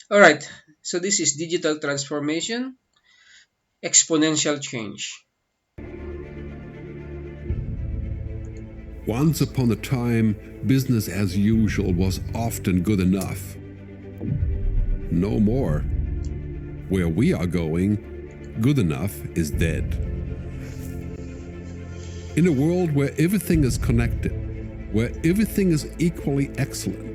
All right. So this is digital transformation, exponential change. Once upon a time, business as usual was often good enough. No more. Where we are going, good enough is dead. In a world where everything is connected, where everything is equally excellent,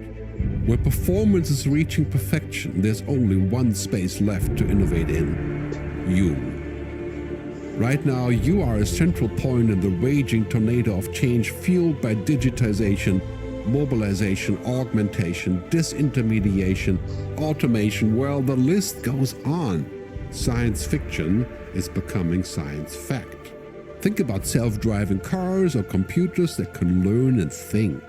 where performance is reaching perfection, there's only one space left to innovate in: you. Right now, you are a central point in the raging tornado of change fueled by digitization, mobilization, augmentation, disintermediation, automation. Well, the list goes on. Science fiction is becoming science fact. Think about self-driving cars or computers that can learn and think.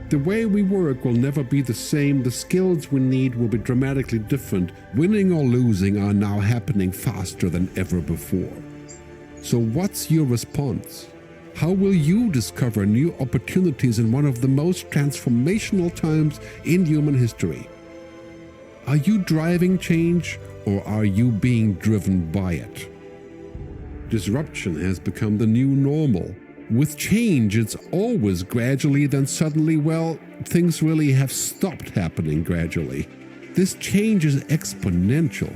The way we work will never be the same. The skills we need will be dramatically different. Winning or losing are now happening faster than ever before. So what's your response? How will you discover new opportunities in one of the most transformational times in human history? Are you driving change, or are you being driven by it? Disruption has become the new normal. With change, it's always gradually, then suddenly, well, things really have stopped happening gradually. This change is exponential.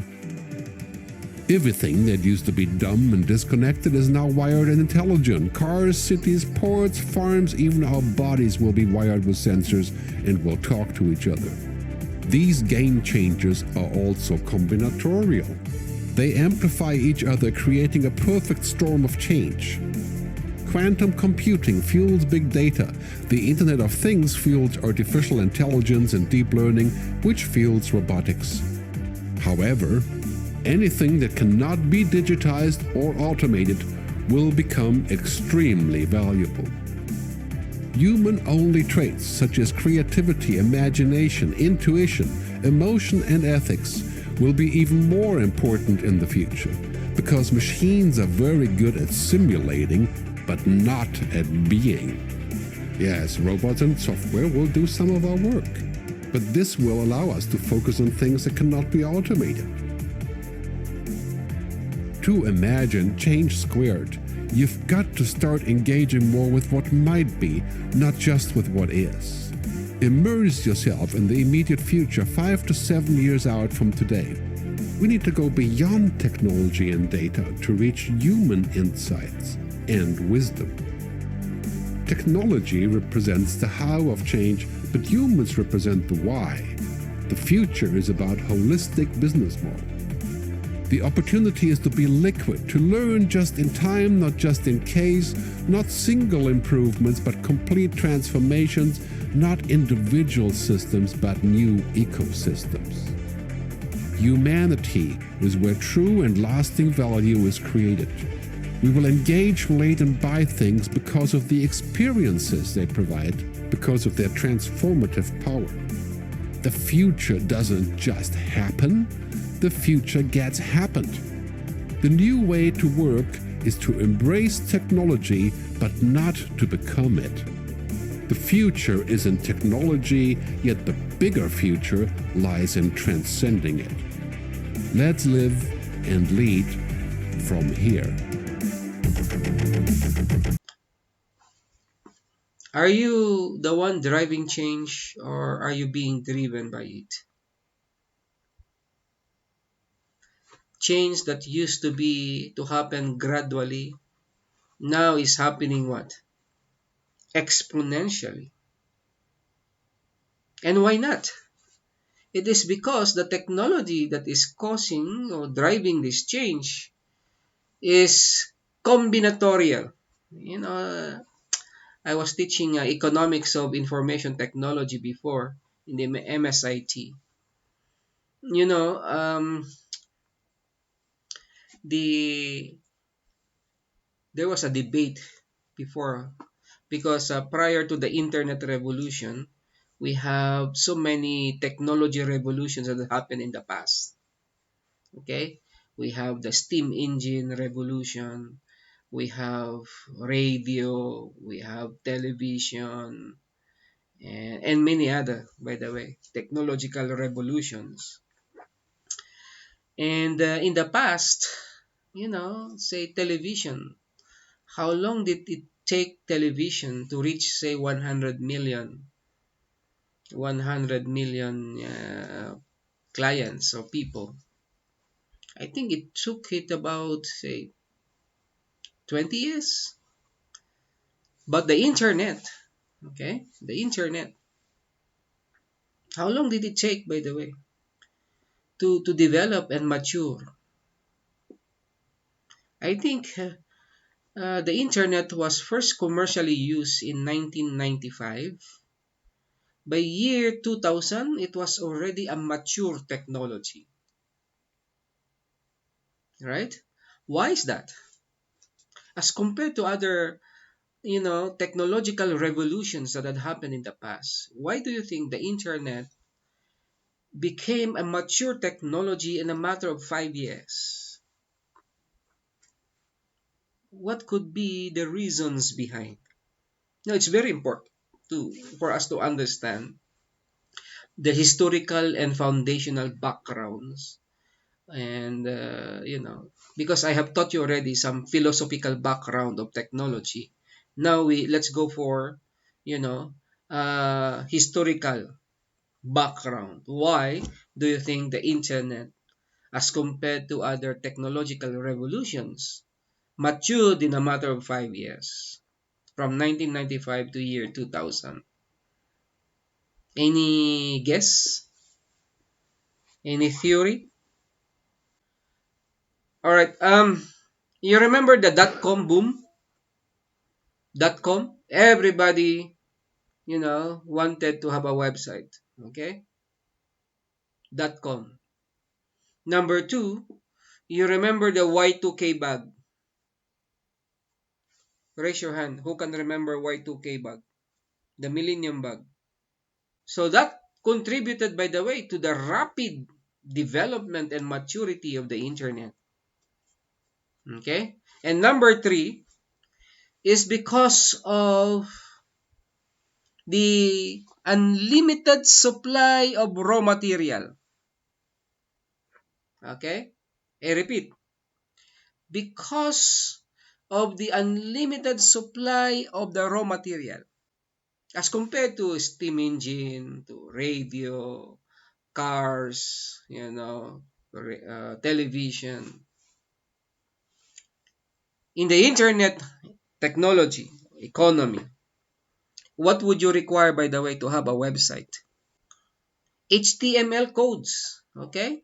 Everything that used to be dumb and disconnected is now wired and intelligent. Cars, cities, ports, farms, even our bodies will be wired with sensors and will talk to each other. These game changers are also combinatorial. They amplify each other, creating a perfect storm of change. Quantum computing fuels big data. The Internet of Things fuels artificial intelligence and deep learning, which fuels robotics. However, anything that cannot be digitized or automated will become extremely valuable. Human-only traits such as creativity, imagination, intuition, emotion, and ethics will be even more important in the future, because machines are very good at simulating, but not at being. Yes, robots and software will do some of our work, but this will allow us to focus on things that cannot be automated. To imagine change squared, you've got to start engaging more with what might be, not just with what is. Immerse yourself in the immediate future, 5 to 7 years out from today. We need to go beyond technology and data to reach human insights and wisdom. Technology represents the how of change, but humans represent the why. The future is about holistic business model. The opportunity is to be liquid, to learn just in time, not just in case, not single improvements, but complete transformations, not individual systems, but new ecosystems. Humanity is where true and lasting value is created. We will engage, relate, and buy things because of the experiences they provide, because of their transformative power. The future doesn't just happen, the future gets happened. The new way to work is to embrace technology, but not to become it. The future is in technology, yet the bigger future lies in transcending it. Let's live and lead from here. Are you the one driving change, or are you being driven by it? Change that used to be to happen gradually now is happening what? Exponentially. And why not? It is because the technology that is causing or driving this change is combinatorial. You know, I was teaching economics of information technology before in the MSIT. You know, the there was a debate before, because prior to the internet revolution, we have so many technology revolutions that happened in the past. Okay, we have the steam engine revolution, we have radio, we have television, and many other, by the way, technological revolutions. And in the past, say television, how long did it take television to reach, say, 100 million clients or people? I think it took it about, say, 20 years. But the internet, okay, the internet, how long did it take, by the way, to develop and mature? I think the internet was first commercially used in 1995. By year 2000, it was already a mature technology, right? Why is that? As compared to other, technological revolutions that had happened in the past, why do you think the internet became a mature technology in a matter of 5 years? What could be the reasons behind? Now, it's very important for us to understand the historical and foundational backgrounds, and because I have taught you already some philosophical background of technology. Now let's go for, you know historical background. Why do you think the internet, as compared to other technological revolutions, matured in a matter of 5 years, from 1995 to year 2000? Any guess? Any theory? All right. You remember the dot-com boom? Dot-com? Everybody, wanted to have a website. Okay? Dot-com. Number two, you remember the Y2K bug? Raise your hand. Who can remember Y2K bug? The Millennium bug. So that contributed, by the way, to the rapid development and maturity of the internet. Okay? And number three is because of the unlimited supply of raw material. Okay? I repeat, because of the unlimited supply of the raw material, as compared to steam engine, to radio, cars, television. In the internet technology, economy, what would you require, by the way, to have a website? HTML codes. Okay?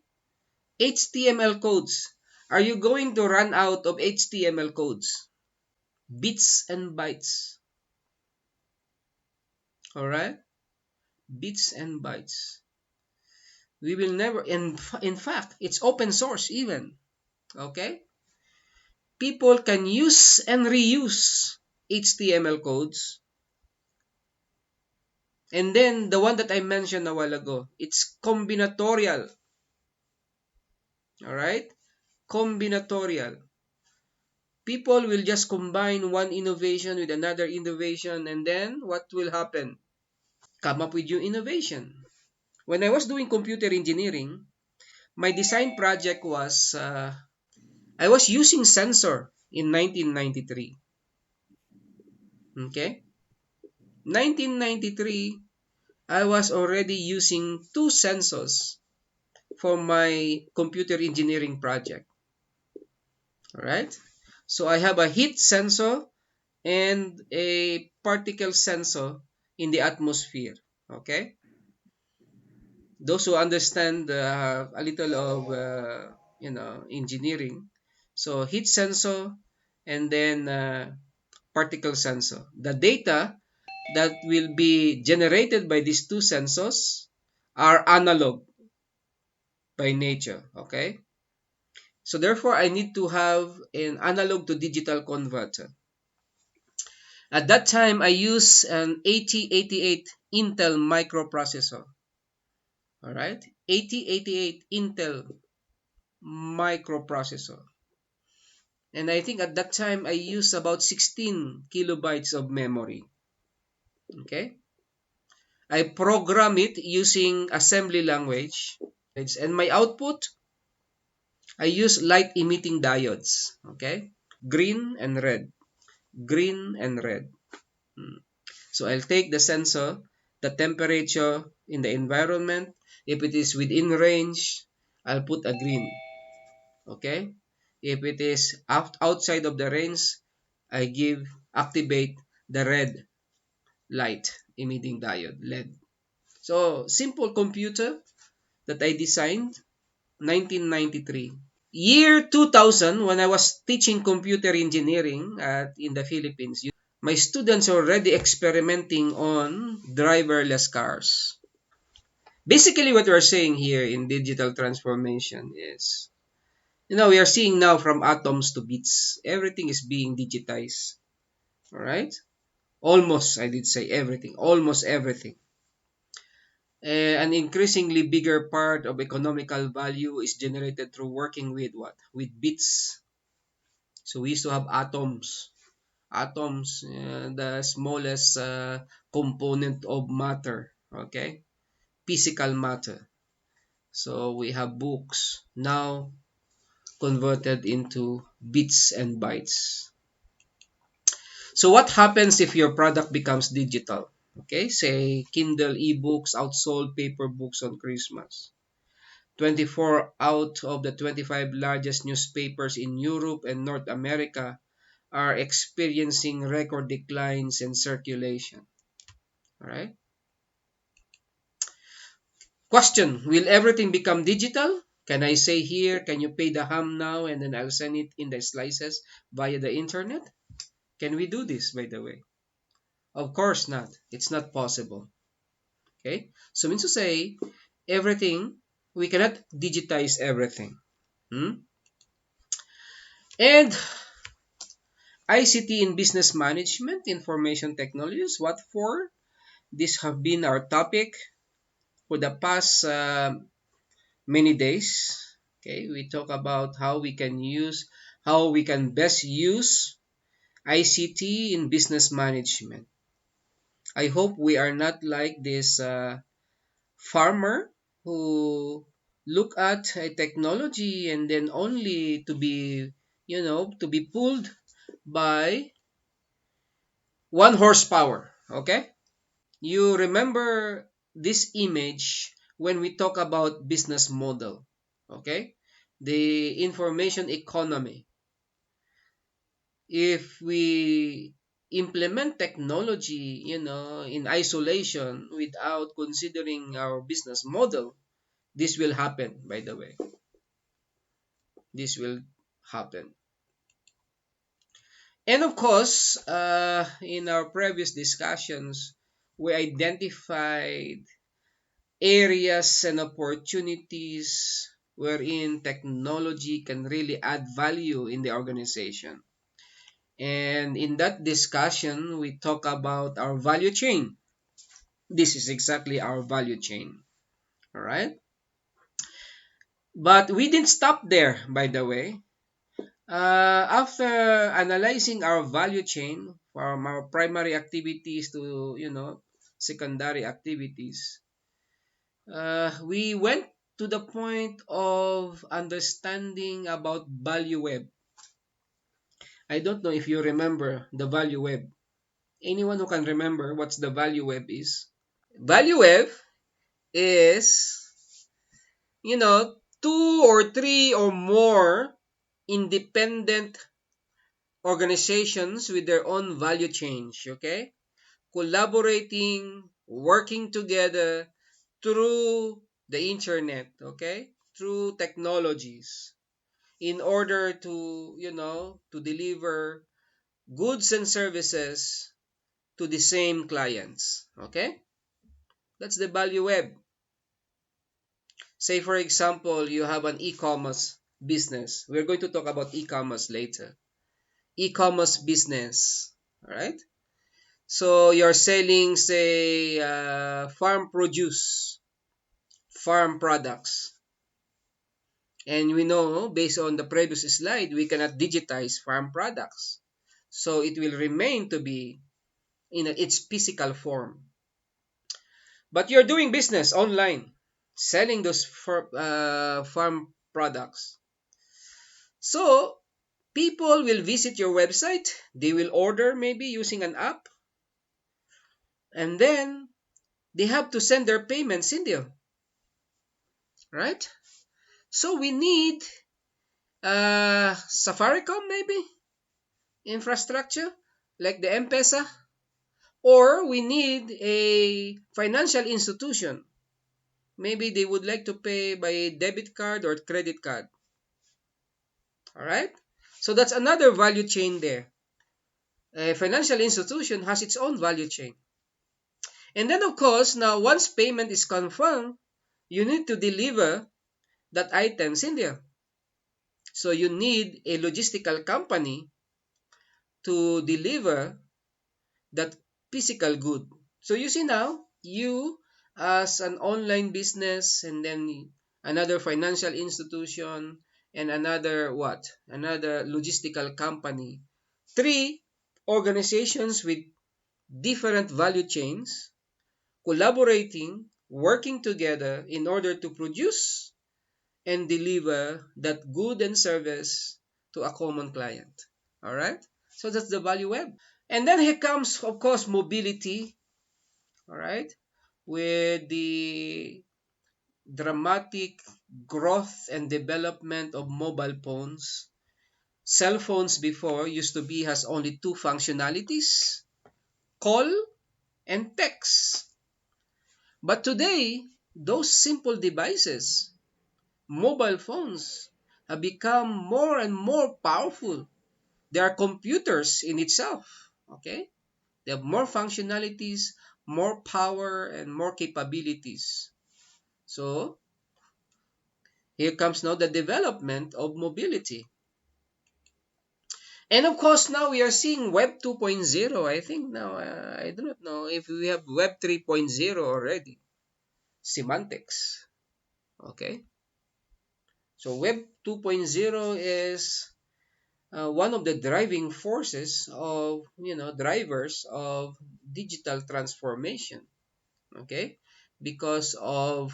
HTML codes. Are you going to run out of HTML codes? Bits and bytes. All right? Bits and bytes. We will never, in fact, it's open source even. Okay? People can use and reuse HTML codes. And then the one that I mentioned a while ago, it's combinatorial. All right? Combinatorial. People will just combine one innovation with another innovation, and then what will happen? Come up with new innovation. When I was doing computer engineering, my design project was, I was using sensor in 1993. Okay? 1993, I was already using two sensors for my computer engineering project. Alright? So I have a heat sensor and a particle sensor in the atmosphere. Okay? Those who understand a little of engineering, so heat sensor and then particle sensor. The data that will be generated by these two sensors are analog by nature. Okay? So therefore, I need to have an analog to digital converter. At that time, I use an 8088 Intel microprocessor. All right, 8088 Intel microprocessor. And I think at that time, I used about 16 kilobytes of memory. Okay. I program it using assembly language. And my output I use light emitting diodes. Okay, green and red, green and red. Hmm. So I'll take the sensor, the temperature in the environment. If it is within range, I'll put a green. Okay. If it is outside of the range, I activate the red light emitting diode, LED. So simple computer that I designed 1993. Year 2000, when I was teaching computer engineering in the Philippines, my students are already experimenting on driverless cars. Basically, what we're saying here in digital transformation is, we are seeing now from atoms to bits. Everything is being digitized. All right? Almost, I did say everything. Almost everything. An increasingly bigger part of economical value is generated through working with what? With bits. So we used to have atoms. Atoms, the smallest component of matter. Okay? Physical matter. So we have books now converted into bits and bytes. So what happens if your product becomes digital? Okay, say Kindle ebooks outsold paper books on Christmas. 24 out of the 25 largest newspapers in Europe and North America are experiencing record declines in circulation. All right. Question: will everything become digital? Can I say here, can you pay the ham now and then I'll send it in the slices via the internet? Can we do this, by the way? Of course not. It's not possible. Okay? So means to say, everything, we cannot digitize everything. Hmm? And ICT in business management, information technologies, what for? This have been our topic for the past many days. Okay, we talk about how we can best use ICT in business management. I hope we are not like this farmer who look at a technology and then only to be pulled by 1 horsepower. Okay, you remember this image when we talk about business model. Okay, the information economy. If we implement technology, in isolation without considering our business model, this will happen, by the way. This will happen. And of course, in our previous discussions, we identified areas and opportunities wherein technology can really add value in the organization. And in that discussion, we talk about our value chain. This is exactly our value chain. All right. But we didn't stop there, by the way. After analyzing our value chain from our primary activities to secondary activities, we went to the point of understanding about value web. I don't know if you remember the value web. Anyone who can remember what's the value web is? Value web is, two or three or more independent organizations with their own value chain, okay? Collaborating, working together through the internet, okay? Through technologies in order to deliver goods and services to the same clients, okay? That's the value web. Say, for example, you have an e-commerce business. We're going to talk about e-commerce later. E-commerce business, all right? So you're selling, say, farm produce, farm products. And we know, based on the previous slide, we cannot digitize farm products. So it will remain to be in its physical form. But you're doing business online, selling those farm products. So people will visit your website, they will order maybe using an app, and then they have to send their payments in there, right? So we need Safaricom maybe infrastructure like the M-Pesa, or we need a financial institution. Maybe they would like to pay by debit card or credit card. All right. So that's another value chain there. A financial institution has its own value chain. And then, of course, now once payment is confirmed, you need to deliver that items in there. So you need a logistical company to deliver that physical good. So you see now, you as an online business, and then another financial institution, and another what? Another logistical company. Three organizations with different value chains collaborating, working together in order to produce and deliver that good and service to a common client. All right? So that's the value web. And then here comes, of course, mobility. All right? With the dramatic growth and development of mobile phones. Cell phones before used to be has only two functionalities, call and text. But today, those simple devices, mobile phones, have become more and more powerful. They are computers in itself. Okay? They have more functionalities, more power, and more capabilities. So, here comes now the development of mobility. And of course, now we are seeing Web 2.0. I think now, I do not know if we have Web 3.0 already. Semantics. Okay? So Web 2.0 is one of the driving forces of, drivers of digital transformation. Okay? Because of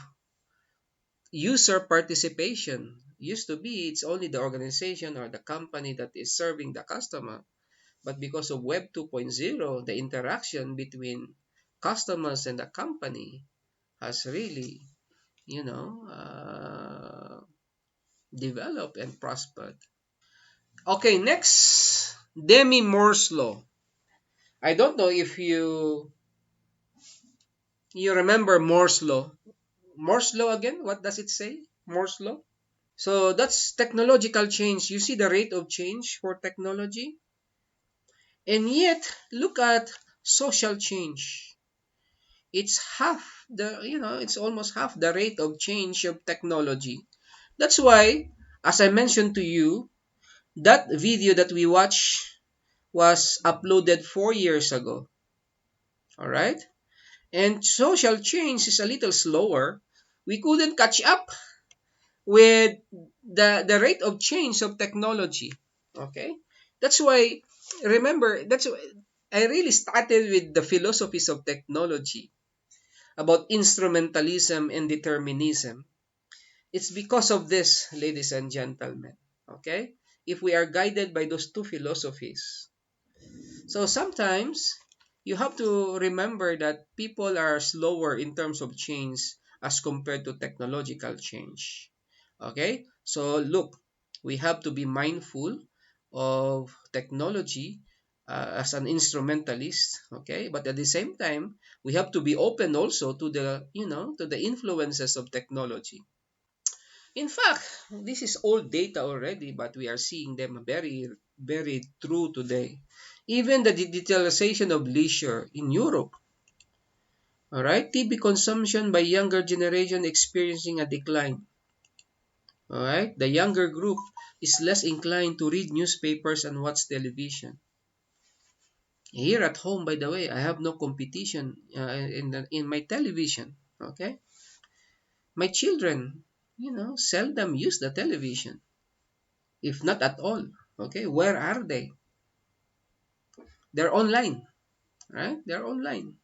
user participation. Used to be it's only the organization or the company that is serving the customer. But because of Web 2.0, the interaction between customers and the company has really, you know, uh, developed and prospered. Okay, next, Demi Moore's law. I don't know if you remember Moore's law. Moore's law again? What does it say? Moore's law. So that's technological change. You see the rate of change for technology, and yet look at social change. It's half it's almost half the rate of change of technology. That's why, as I mentioned to you, that video that we watched was uploaded 4 years ago. All right. And social change is a little slower. We couldn't catch up with the rate of change of technology. Okay. That's why, remember, that's why I really started with the philosophies of technology about instrumentalism and determinism. It's because of this, ladies and gentlemen. Okay? If we are guided by those two philosophies. So sometimes you have to remember that people are slower in terms of change as compared to technological change. Okay? So look, we have to be mindful of technology as an instrumentalist, okay? But at the same time, we have to be open also to the influences of technology. In fact, this is old data already, but we are seeing them very, very true today. Even the digitalization of leisure in Europe, all right, TV consumption by younger generation experiencing a decline. All right, the younger group is less inclined to read newspapers and watch television. Here at home, by the way, I have no competition in my television. Okay, my children, seldom use the television, if not at all. Okay, where are they? They're online, right? They're online.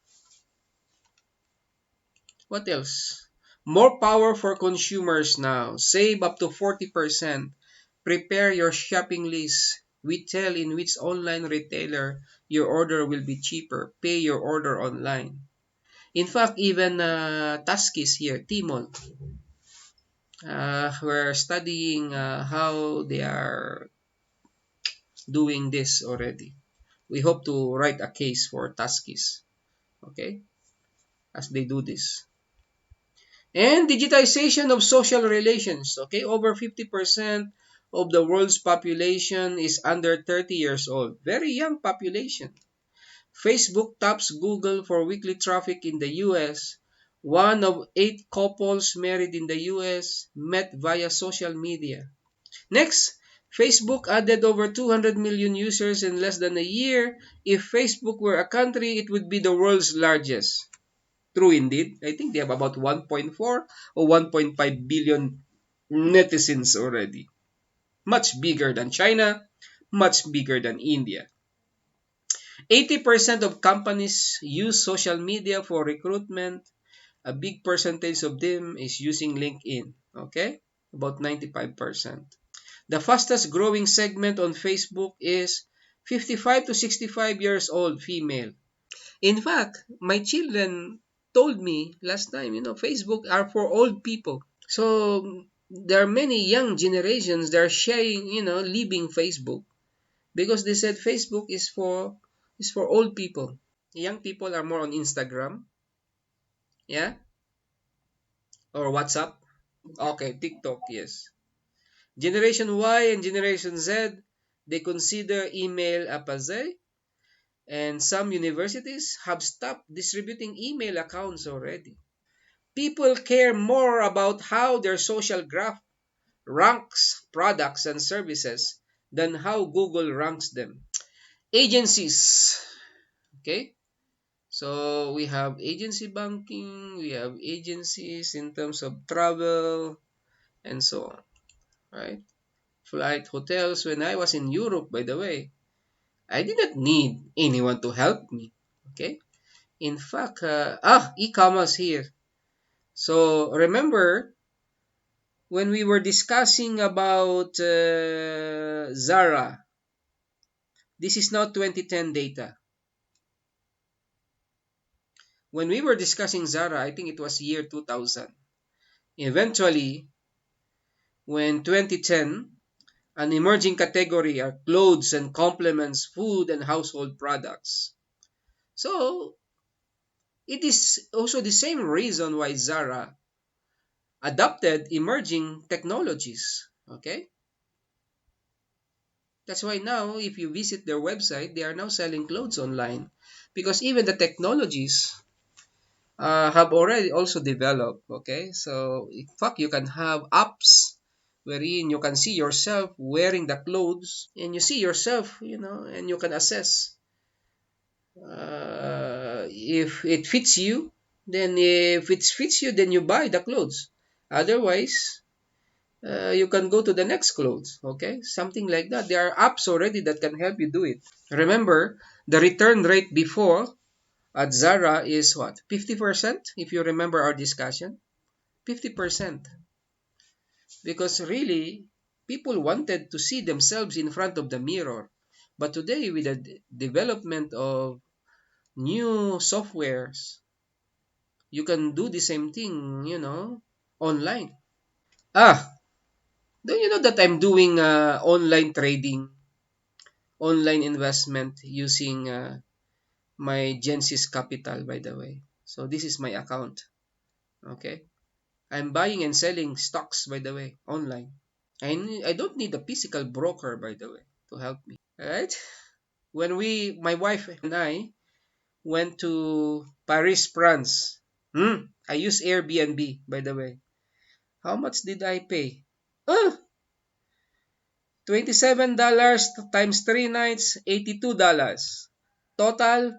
What else? More power for consumers now. Save up to 40%. Prepare your shopping list. We tell in which online retailer your order will be cheaper. Pay your order online. In fact, even Taskis here, Timol, we're studying how they are doing this already. We hope to write a case for Taskis, okay, as they do this. And digitization of social relations, okay, over 50% of the world's population is under 30 years old. Very young population. Facebook tops Google for weekly traffic in the US. One of 8 couples married in the US met via social media. Next, Facebook added over 200 million users in less than a year. If Facebook were a country, it would be the world's largest. True indeed. I think they have about 1.4 or 1.5 billion netizens already. Much bigger than China, much bigger than India. 80% of companies use social media for recruitment. A big percentage of them is using LinkedIn. Okay? About 95%. The fastest growing segment on Facebook is 55 to 65 years old female. In fact, my children told me last time, Facebook are for old people. So there are many young generations that are sharing, leaving Facebook because they said Facebook is for old people. Young people are more on Instagram, yeah, or WhatsApp. Okay, TikTok, yes. Generation Y and Generation Z, they consider email a passe, and some universities have stopped distributing email accounts already. People care more about how their social graph ranks products and services than how Google ranks them. Agencies, okay? So we have agency banking, we have agencies in terms of travel, and so on, right? Flight, hotels. When I was in Europe, by the way, I did not need anyone to help me, okay? In fact, e-commerce here. So remember when we were discussing about Zara, this is now 2010 data. When we were discussing Zara, I think it was year 2000. Eventually, when 2010, an emerging category are clothes and complements, food and household products. So, it is also the same reason why Zara adopted emerging technologies. Okay? That's why now, if you visit their website, they are now selling clothes online. Because even the technologies have already also developed. Okay, so in fact, you can have apps wherein you can see yourself wearing the clothes and you see yourself, and you can assess if it fits you. Then, if it fits you, then you buy the clothes. Otherwise, you can go to the next clothes. Okay, something like that. There are apps already that can help you do it. Remember, the return rate before at Zara is what? 50%, if you remember our discussion. 50%. Because really, people wanted to see themselves in front of the mirror. But today, with the development of new softwares, you can do the same thing, online. Don't you know that I'm doing online trading, online investment using my Genesis Capital, by the way. So this is my account. Okay. I'm buying and selling stocks, by the way, online. I don't need a physical broker, by the way, to help me. All right? When my wife and I, went to Paris, France, I use Airbnb, by the way. How much did I pay? Uh, $27 times 3 nights, $82. Total,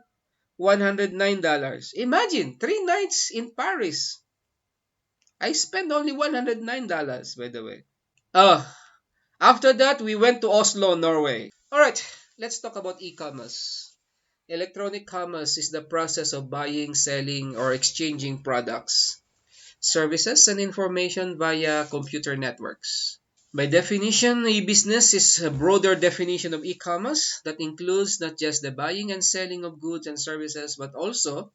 $109. Imagine, 3 nights in Paris. I spent only $109, by the way. After that, we went to Oslo, Norway. All right, let's talk about e-commerce. Electronic commerce is the process of buying, selling, or exchanging products, services, and information via computer networks. By definition, e-business is a broader definition of e-commerce that includes not just the buying and selling of goods and services, but also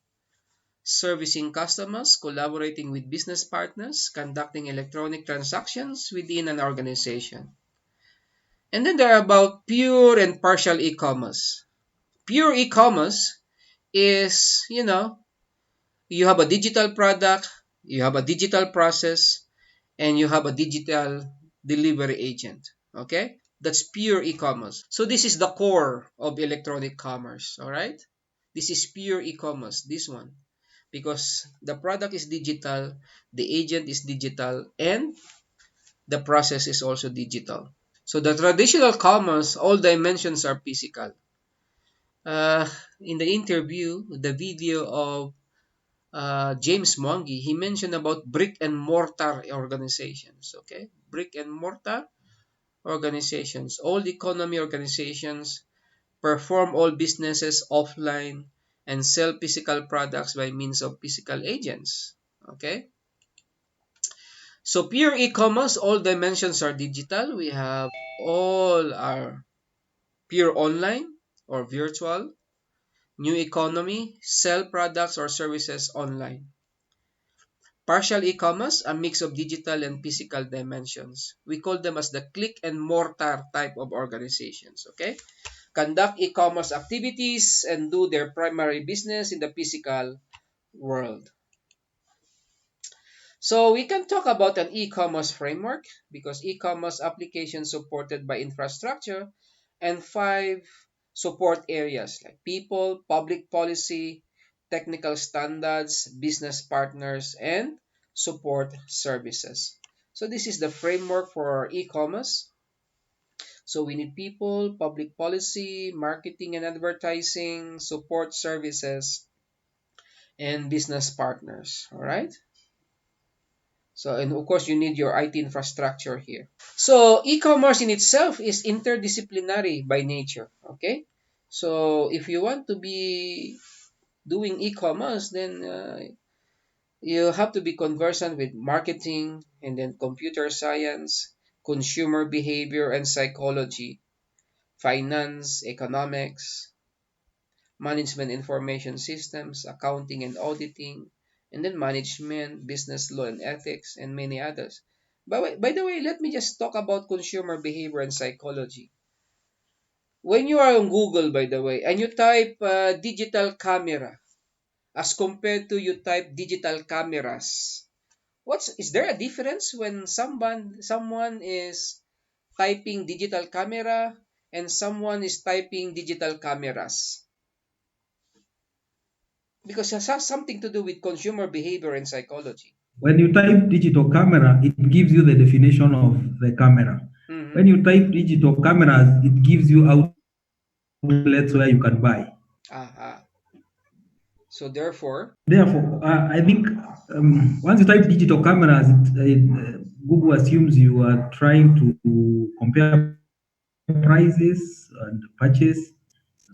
servicing customers, collaborating with business partners, conducting electronic transactions within an organization. And then there are about pure and partial e-commerce. Pure e-commerce is, you have a digital product, you have a digital process, and you have a digital delivery agent. Okay? That's pure e-commerce. So this is the core of electronic commerce. All right? This is pure e-commerce, this one. Because the product is digital, the agent is digital, and the process is also digital. So the traditional commerce, all dimensions are physical. Uh, in the interview, the video of James Mwangi, he mentioned about brick and mortar organizations. Okay, brick and mortar organizations, all economy organizations perform all businesses offline and sell physical products by means of physical agents. Okay, so pure e-commerce, all dimensions are digital. We have all are pure online or virtual. New economy, sell products or services online. Partial e-commerce, a mix of digital and physical dimensions. We call them as the click and mortar type of organizations. Okay? Conduct e-commerce activities and do their primary business in the physical world. So we can talk about an e-commerce framework because e-commerce applications supported by infrastructure and five support areas like people, public policy, technical standards, business partners, and support services. So this is the framework for e-commerce. So we need people, public policy, marketing and advertising, support services, and business partners. All right. So, and of course, you need your IT infrastructure here. So, e-commerce in itself is interdisciplinary by nature. Okay. So, if you want to be doing e-commerce, then you have to be conversant with marketing and then computer science, consumer behavior and psychology, finance, economics, management information systems, accounting and auditing, and then management, business law and ethics, and many others. By the way, let me just talk about consumer behavior and psychology. When you are on Google, by the way, and you type digital camera as compared to you type digital cameras, is there a difference when someone is typing digital camera and someone is typing digital cameras? Because it has something to do with consumer behavior and psychology. When you type digital camera, it gives you the definition of the camera. When Mm-hmm. you type digital cameras, it gives you outlets where you can buy. Aha. So therefore, Therefore, I think once you type digital cameras, Google assumes you are trying to compare prices and purchase.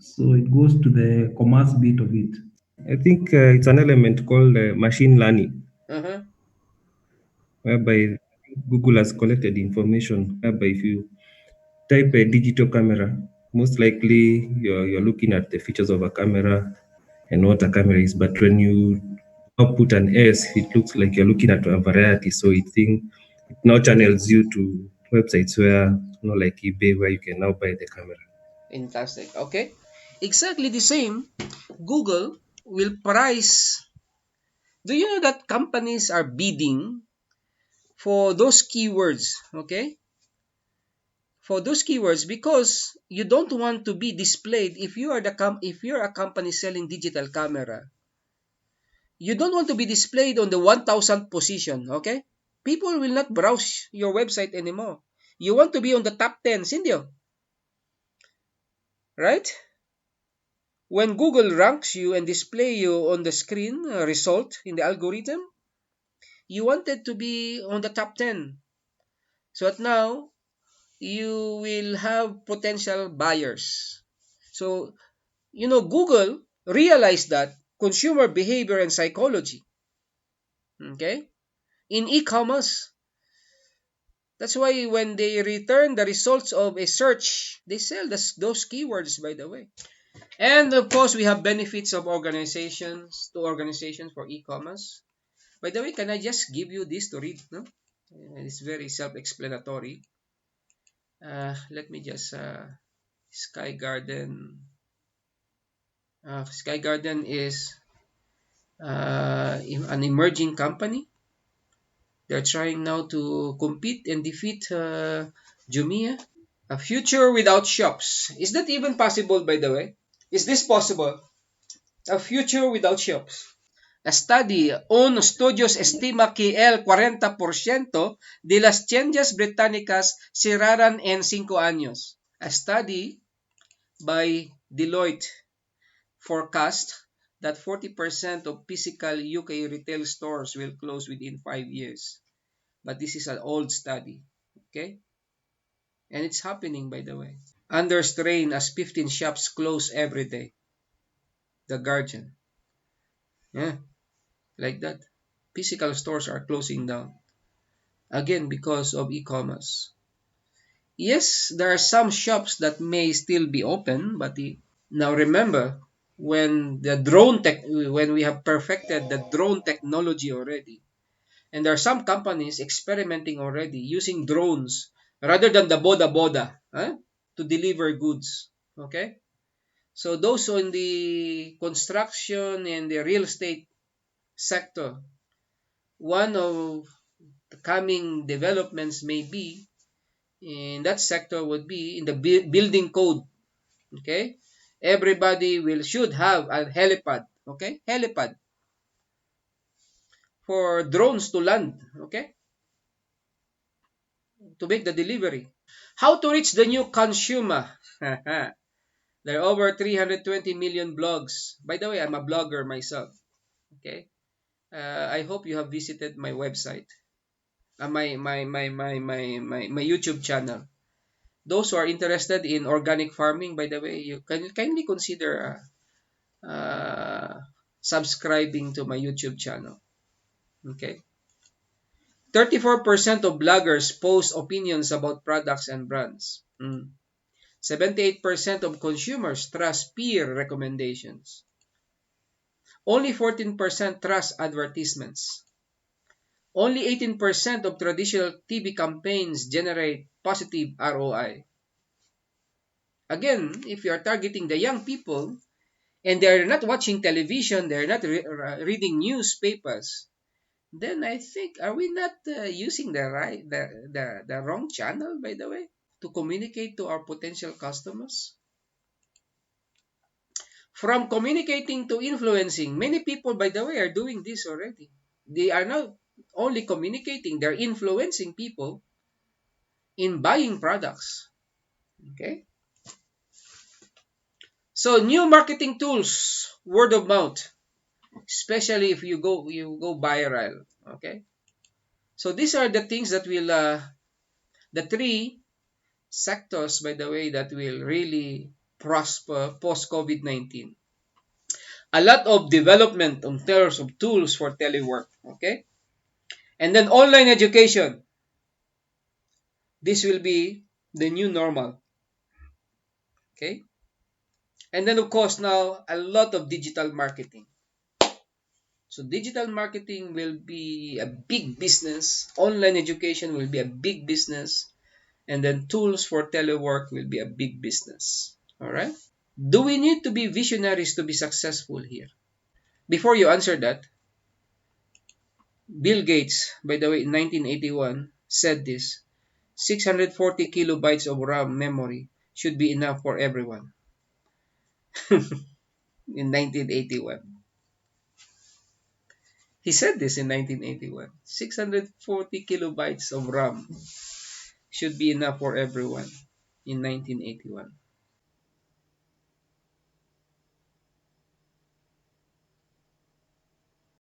So it goes to the commerce bit of it. I think it's an element called machine learning, uh-huh, whereby Google has collected information whereby if you type a digital camera, most likely you're looking at the features of a camera and what a camera is. But when you now put an S, it looks like you're looking at a variety. So it now channels you to websites where, like eBay, where you can now buy the camera. fantastic. Okay. Exactly the same. Google will price. Do you know that companies are bidding for those keywords? Okay. For those keywords because you don't want to be displayed if you're a company selling digital camera. You don't want to be displayed on the 1000th position, okay? People will not browse your website anymore. You want to be on the top 10, Cindy, right? When Google ranks you and display you on the screen result in the algorithm, you wanted to be on the top 10. So that now you will have potential buyers. So, Google realized that consumer behavior and psychology, okay? In e-commerce, That's why when they return the results of a search, they sell those keywords, by the way. And of course, we have benefits of organizations for e-commerce. By the way, can I just give you this to read? No? It's very self-explanatory. Let me just Sky Garden. Sky Garden is an emerging company. They're trying now to compete and defeat Jumia. A future without shops. Is that even possible, by the way? Is this possible? A future without shops. A study, un estudios estima que el 40% de las tiendas británicas cerrarán en 5 años. A study by Deloitte forecast that 40% of physical UK retail stores will close within 5 years. But this is an old study. Okay? And it's happening, by the way. Under strain as 15 shops close every day. The Guardian. Yeah, like that. Physical stores are closing down. Again, because of e-commerce. Yes, there are some shops that may still be open, but now remember, when we have perfected the drone technology already, and there are some companies experimenting already using drones rather than the boda to deliver goods. Okay? So those in the construction and the real estate sector, one of the coming developments may be in that sector would be in the building code. Okay? Everybody should have a helipad. Okay? Helipad for drones to land. Okay? To make the delivery. How to reach the new consumer? There are over 320 million blogs. By the way, I'm a blogger myself. Okay? I hope you have visited my website, my YouTube channel. Those who are interested in organic farming, by the way, you can kindly consider subscribing to my YouTube channel. Okay. 34% of bloggers post opinions about products and brands. 78% of consumers trust peer recommendations. Only 14% trust advertisements. Only 18% of traditional TV campaigns generate positive ROI. Again, if you are targeting the young people and they're not watching television, they're not reading newspapers, then I think, are we not using the wrong channel, by the way, to communicate to our potential customers? From communicating to influencing, many people, by the way, are doing this already. They are not only communicating, they're influencing people in buying products. Okay? So new marketing tools, word of mouth, especially if you go viral. Okay? So these are the things that will the three sectors, by the way, that will really prosper post COVID-19. A lot of development in terms of tools for telework. Okay? And then online education. This will be the new normal. Okay? And then, of course, now a lot of digital marketing. So digital marketing will be a big business. Online education will be a big business. And then tools for telework will be a big business. All right? Do we need to be visionaries to be successful here? Before you answer that, Bill Gates, by the way, in 1981, said this: 640 kilobytes of RAM memory should be enough for everyone. In 1981. He said this in 1981. 640 kilobytes of RAM should be enough for everyone in 1981.